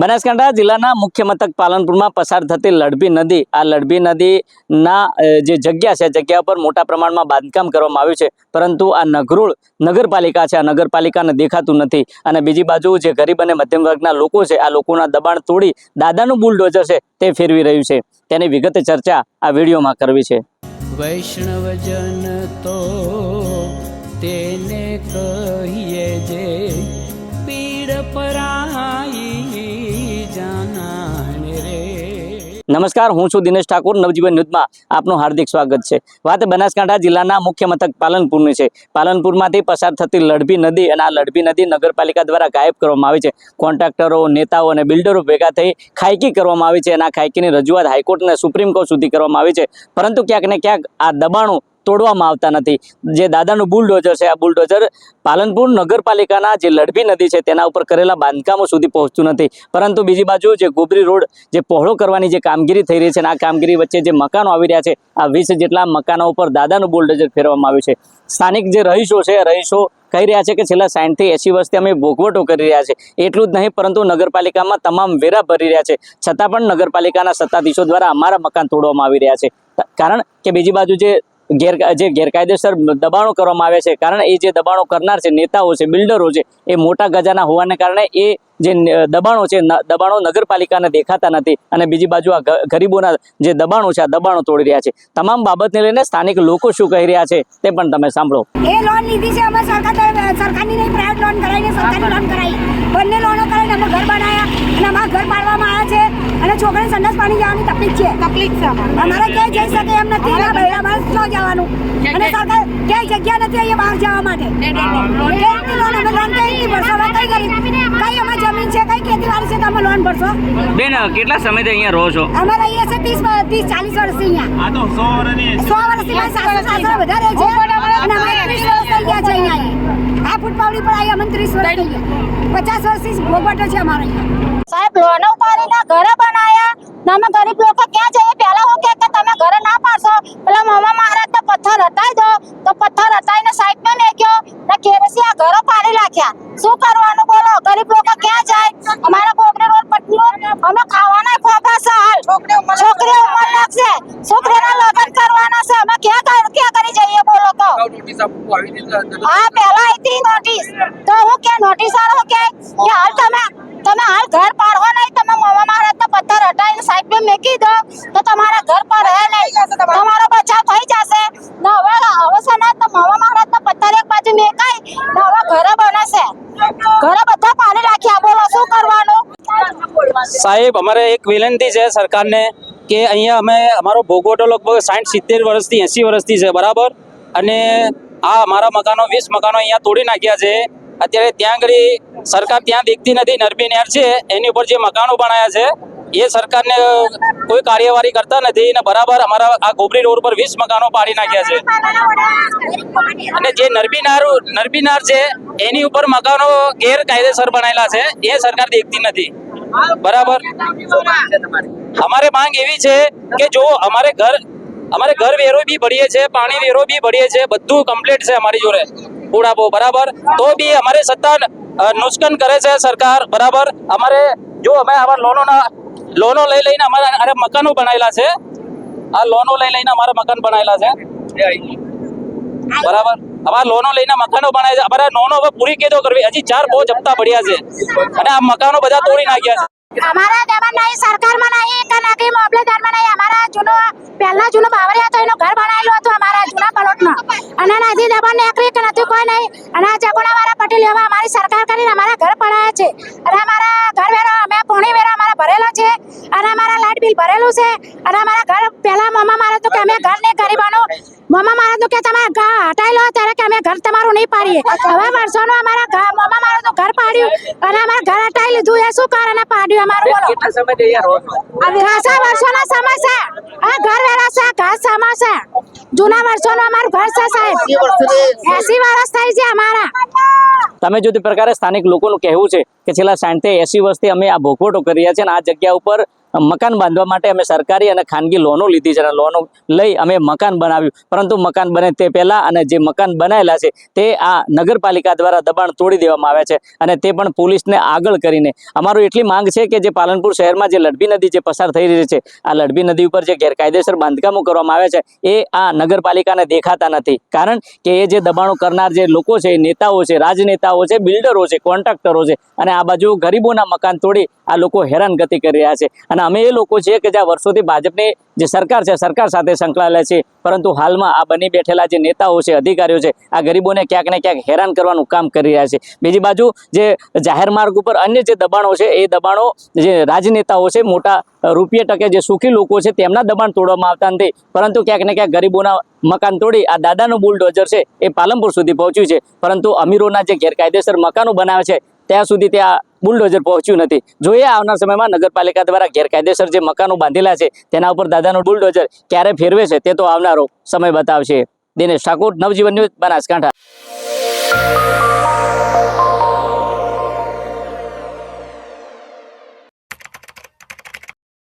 બનાસકાંઠા જિલ્લાના મુખ્ય મથક પાલનપુરમાં પસાર થતી લડભી નદી, આ લડભી નદીના જે જગ્યા છે, જગ્યા પર મોટા પ્રમાણમાં બાંધકામ કરવામાં આવ્યું છે, પરંતુ આ નગરોળ નગરપાલિકા છે, આ નગરપાલિકાને દેખાતું નથી. અને બીજી બાજુ જે ગરીબ અને મધ્યમ વર્ગના લોકો છે, આ લોકોના દબાણ તોડી દાદાનું બુલડોઝર છે તે ફેરવી રહ્યું છે. તેની વિગતે ચર્ચા આ વિડીયોમાં કરવી છે. વૈષ્ણવજન તો તેને કહીએ જે પીડ પરાઈ જાનાને રે. નમસ્કાર, હું છું દિનેશ ઠાકોર. નવજીવન ન્યૂઝમાં આપનું હાર્દિક સ્વાગત છે. વાત બનાસકાંઠા જિલ્લાના મુખ્ય મથક પાલનપુરની છે. પાલનપુરમાંથી પસાર થતી લડભી નદી, અને આ લડભી નદી નગરપાલિકા દ્વારા ગાયબ કરવામાં આવી છે. કોન્ટ્રાક્ટરો, નેતાઓ અને બિલ્ડરો ભેગા થઈ ખાયકી કરવામાં આવી છે, અને આ ખાયકીની રજૂઆત હાઈકોર્ટ અને સુપ્રીમ કોર્ટ સુધી કરવામાં આવી છે, પરંતુ ક્યાંક ને ક્યાંક આ દબાણો તોડવામાં આવતા નથી. જે દાદાનું બુલડોઝર છે, આ બુલડોઝર પાલનપુર નગરપાલિકાના જે લડભી નદી છે તેના ઉપર કરેલા બાંધકામો સુધી પહોંચતું નથી. પરંતુ બીજી બાજુ જે ગોબરી રોડ જે પહોળો કરવાની જે કામગીરી થઈ રહી છે, અને આ કામગીરી વચ્ચે જે મકાનો આવી રહ્યા છે, આ 20 જેટલા મકાનો ઉપર દાદાનું બુલડોઝર ફેરવવામાં આવ્યું છે. સ્થાનિક જે રહીશો છે, રહીશો કહી રહ્યા છે કે છેલ્લા 60 થી 80 વર્ષથી અમે ભોગવટો કરી રહ્યા છે. એટલું જ નહીં, પરંતુ નગરપાલિકામાં તમામ વેરા ભરી રહ્યા છે, છતાં પણ નગરપાલિકાના સત્તાધીશો દ્વારા અમારા મકાન તોડવામાં આવી રહ્યા છે. કારણ કે બીજી બાજુ જે ગેરકાયદેસર દબાણો કરવામાં આવે છે, કારણ એ જે દબાણો કરનાર છે, નેતાઓ છે, બિલ્ડરો છે, એ મોટા ગજાના હોવાને કારણે એ જે દબાણો છે, દબાણો નગરપાલિકાને દેખાતા નથી. અને બીજી બાજુ આ ગરીબોના જે દબાણો છે, આ દબાણો તોડી રહ્યા છે. તમામ બાબતને લઈને સ્થાનિક લોકો શું કહી રહ્યા છે તે પણ તમે સાંભળો. એ લોન લીધી છે અમે સરકારની નહીં, પ્રાઇવેટ લોન કરાવીને સરકારી લોન કરાવી, બંને લોનો કરાવીને અમે ઘર બનાવ્યા, અને અમારા ઘર પાડવામાં આવ્યા છે. અને છોકરાને સંડાસ પાણી જવાની તકલીફ છે. અમારે ક્યાંય જઈ શકે એમ નથી, એના બહેરામાં ન જવાનું, અને સરકાર ક્યાંય જગ્યા નથી અહીંયા બહાર જવા માટે. લોન અમે લોન કઈ ભરશો? હવે કઈ કરી કઈ અમે જમીન છે, કઈ ખેતીવાડી છે તો અમે લોન ભરશો? બેન, કેટલા સમયથી અહીંયા રહો છો? અમે રહીએ છીએ 30-40 વર્ષથી અહીંયા. 100 વર્ષથી સાસુ વધારે છે, અને અમે 30 વર્ષ થઈ ગયા છે અહીંયા. આ ફૂટપાવડી પર આવી અમે 30 વર્ષ થઈ ગયા. 50 વર્ષથી ભોગવટો છે અમારે અહીંયા. સાહેબ, લોનો ઉપાડીને ઘરે બનાયા, અમે ગરીબ લોકો ક્યાં જઈએ? પહેલા હું કે તમે ઘરે ના પાડશો, પેલા મામા મહારાજ તો પથ્થર હટાઈ દો, તો પથ્થર હટાઈને સાઈડમાં મેક્યો ને કેરેસી આ ઘરો પાડી નાખ્યા. શું કરવાનું બોલો? ગરીબ લોકો ક્યાં જાય? અમારા ગોબરી રોડ પટ્ટીઓ અમે ખાવાના ખોખા છે. હાલ છોકરી ઉંમર લાગશે, છોકરીના લગ્ન કરવાના છે, અમે ક્યાં કરી જઈએ બોલો? તો હા, પહેલા હતી નોટિસ, તો હું કે નોટિસ વાળો કે હાલ તમે હાલ ઘર પાડવો નહીં, તમે મામા મહારાજ તો પથ્થર હટાવીને સાઈડ પર મેકી દો, તો તમારા ઘર પર રહે નહીં, તમારો બચાવ થઈ જશે. ને હવે છે ને, તો મામા મહારાજ તો પથ્થર એક બાજુ મેકાય ને હવે ઘરે બનશે, ઘરે બધા પાણી રાખ્યા. બોલો શું કરવાનું? સાહેબ, અમારે એક વિનંતી છે સરકારને કે અહીંયા અમે અમારો ભોગવટો લગભગ 60-70 વર્ષથી 80 વર્ષથી છે, બરાબર. અને આ અમારા મકાનો 20 મકાનો અહીંયા તોડી નાખ્યા છે. અત્યારે ત્યાં આગળ સરકાર ત્યાં દેખતી નથી. નરબી નહેર છે એની ઉપર જે મકાનો બનાવ્યા છે એ સરકારને કોઈ કાર્યવાહી કરતા નથી, ને બરાબર અમારા આ ગોબરી રોડ પર 20 મકાનો પાડી નાખ્યા છે. અને જે નરબી નહેર છે એની ઉપર મકાનો ગેરકાયદેસર બનાવેલા છે, એ સરકાર દેખતી નથી, બરાબર. અમારે માંગ એવી છે કે જો અમારે ઘર વેરો બી ભરીએ છે, પાણી વેરો બી ભરીએ છે, બધું કમ્પ્લીટ છે અમારી જોડે પૂરાપો, બરાબર. તો બી અમારે સત્તા નુકસાન કરે છે સરકાર, બરાબર. અમારે જો અમે આવા લોનો લઈ લઈને અમારા મકાનો બનાવેલા છે, આ લોનો લઈ લઈને અમારા મકાન બનાવેલા છે, બરાબર. અમારા લોનો લઈને મકાનો બનાવ્યા છે. અમારા લોનો હવે પૂરી કેદો કરવી? હજી 4 બહુ હપ્તા પડ્યા છે, અને આ મકાનો બધા તોડી નાખ્યા છે. અમારા દેવાન નહીં, સરકારમાં નહીં, કે નગરી મોબલેદારમાં નહીં. અમારા પહેલા જૂનો બાવરિયા હતો, એનું ઘર બનાવેલું હતું અમારા જૂના પલોટમાં, અને નથી દબાણ નીકળી કે નથી કોઈ નહીં. અને આ જગોણાવાળા પટેલ એવા અમારી સરકાર કરીને અમારા ઘર પડાયા છે, અને અમારા ઘર વેરો અમે પોણી વેરો અમારા ભરેલો છે, અને અમારા લાઇટ બિલ ભરેલું છે. અને અમારા ઘર પહેલા મમ્મા મારે તો કે અમે ઘર નહીં ગરીબાનો, મમ્મા મારે તો કે તમે હટાઈ લો, ત્યારે કે અમે ઘર તમારું નહીં પાડીએ. હવે વર્ષોનું અમારા મમ્મા મારે તો ઘર પાડ્યું, અને અમારા ઘર હટાઈ લીધું, એ શું કારણે પાડ્યું અમારું બોલો? ખાસા વર્ષોના સમય છે, આ ઘર વેરા છે, ઘર સમય છે, જૂના વર્ષોનું અમારું ઘર છે સાહેબ. 80 વર્ષ થઈ છે અમારા. તમે જો તે પ્રકારે સ્થાનિક લોકોનું કહેવું છે કે છેલ્લા 60 થી 80 વર્ષથી અમે આ ભોગવટો કરી રહ્યા છે, અને આ જગ્યા ઉપર મકાન બાંધવા માટે અમે સરકારી અને ખાનગી લોનો લીધી છે અને લોનો લઈ અમે મકાન બનાવ્યું, પરંતુ મકાન બને તે પહેલાં અને જે મકાન બનાવેલા છે તે આ નગરપાલિકા દ્વારા દબાણ તોડી દેવામાં આવ્યા છે અને તે પણ પોલીસને આગળ કરીને. અમારું એટલી માંગ છે કે જે પાલનપુર શહેરમાં જે લડબી નદી જે પસાર થઈ રહી છે, આ લડબી નદી ઉપર જે ગેરકાયદેસર બાંધકામો કરવામાં આવ્યા છે એ આ નગરપાલિકાને દેખાતા નથી. કારણ કે એ જે દબાણો કરનાર જે લોકો છે, નેતાઓ છે, રાજનેતાઓ છે, બિલ્ડરો છે, કોન્ટ્રાક્ટરો છે અને આ બાજુ ગરીબોના મકાન તોડી આ લોકો હેરાનગતિ કરી રહ્યા છે. અને અમે એ લોકો છીએ કે જ્યાં વર્ષોથી ભાજપની જે સરકાર છે, સરકાર સાથે સંકળાયેલા છે, પરંતુ હાલમાં આ બની બેઠેલા જે નેતાઓ છે, અધિકારીઓ છે, આ ગરીબોને ક્યાંક ને ક્યાંક હેરાન કરવાનું કામ કરી રહ્યા છે. બીજી બાજુ જે જાહેર માર્ગ ઉપર અન્ય જે દબાણો છે એ દબાણો જે રાજનેતાઓ છે, મોટા રૂપિયા ટકે જે સુખી લોકો છે તેમના દબાણ તોડવામાં આવતા નથી, પરંતુ ક્યાંક ને ક્યાંક ગરીબોના મકાન તોડી આ દાદાનું બુલડોઝર છે એ પાલનપુર સુધી પહોંચ્યું છે, પરંતુ અમીરોના જે ગેરકાયદેસર મકાનો બનાવે છે ત્યાં સુધી ત્યાં બુલડોઝર પહોંચ્યું નથી. જોઈએ આવનાર સમયમાં નગરપાલિકા દ્વારા ગેરકાયદેસર જે મકાનો બાંધેલા છે તેના ઉપર દાદાનું બુલડોઝર ક્યારે ફેરવે છે તે તો આવનારો સમય બતાવશે. દિનેશ ઠાકોર, નવજીવન ન્યૂઝ, બનાસકાંઠા.